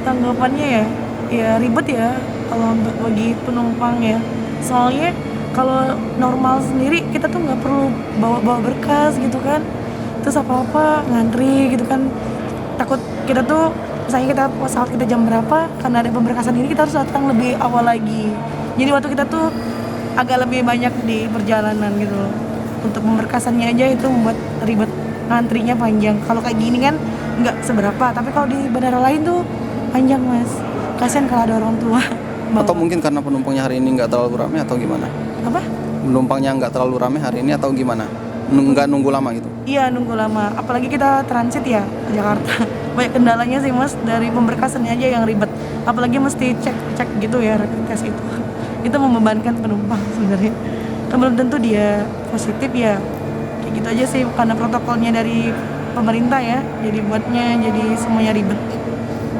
Tanggapannya ya ribet ya kalau untuk bagi penumpang ya. Soalnya kalau normal sendiri kita tuh nggak perlu bawa berkas gitu kan. Terus apa-apa ngantri gitu kan. Takut kita tuh misalnya kita pesawat kita jam berapa, karena ada pemberkasan ini kita harus datang lebih awal lagi. Jadi waktu kita tuh agak lebih banyak di perjalanan gitu loh. Untuk pemberkasannya aja itu membuat ribet, ngantrinya panjang. Kalau kayak gini kan nggak seberapa, tapi kalau di bandara lain tuh panjang mas. Kasian kalau ada orang tua bawa. Atau mungkin karena penumpangnya hari ini nggak terlalu ramai atau gimana? Apa? Penumpangnya nggak terlalu ramai hari ini atau gimana? Nggak nunggu lama gitu? Iya nunggu lama, apalagi kita transit ya ke Jakarta. Banyak kendalanya sih mas, dari pemberkasannya aja yang ribet. Apalagi mesti cek gitu ya, rapid test itu membebankan penumpang sebenarnya. Kan belum tentu dia positif ya. Kayak gitu aja sih, karena protokolnya dari pemerintah ya, jadi buatnya jadi semuanya ribet.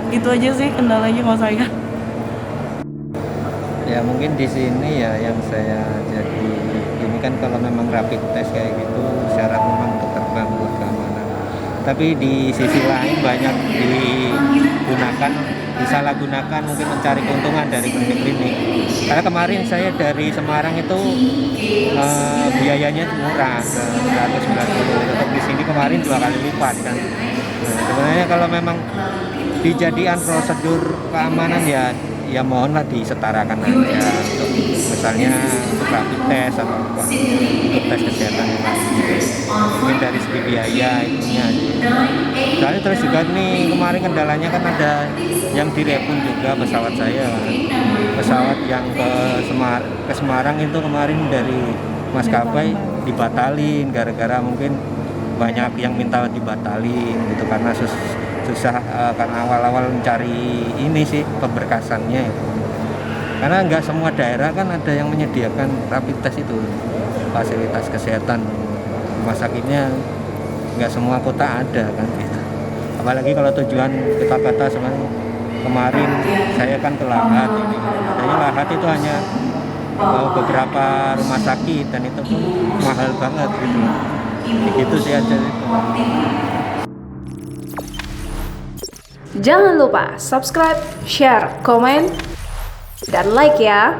Itu aja sih kendalanya kalau saya. Ya mungkin di sini ya yang saya jadi ini kan kalau memang rapid test kayak gitu syarat memang untuk terbang buat keamanan. Tapi di sisi lain banyak disalahgunakan mungkin mencari keuntungan dari klinik-klinik. Karena kemarin saya dari Semarang itu biayanya murah, 190. Untuk di sini kemarin 2 kali lipat kan. Nah, sebenarnya kalau memang dijadikan prosedur keamanan ya mohonlah disetarakan aja untuk misalnya untuk rapid test atau untuk tes kesehatan yang lain. Mungkin dari segi biaya itunya aja. Soalnya terus juga nih kemarin kendalanya kan ada yang direpun juga pesawat saya. Pesawat yang ke Semarang itu kemarin dari maskapai dibatalin gara-gara mungkin banyak yang minta dibatalin gitu karena susah karena awal-awal mencari ini sih pemberkasannya itu. Karena nggak semua daerah kan ada yang menyediakan rapid test itu, fasilitas kesehatan rumah sakitnya nggak semua kota ada kan gitu. Apalagi kalau tujuan kita kata sebenarnya kemarin saya kan ke Lahat ini, adanya Lahat itu hanya beberapa rumah sakit dan itu pun mahal banget gitu. Begitu sih aja itu. Jangan lupa subscribe, share, komen, dan like ya.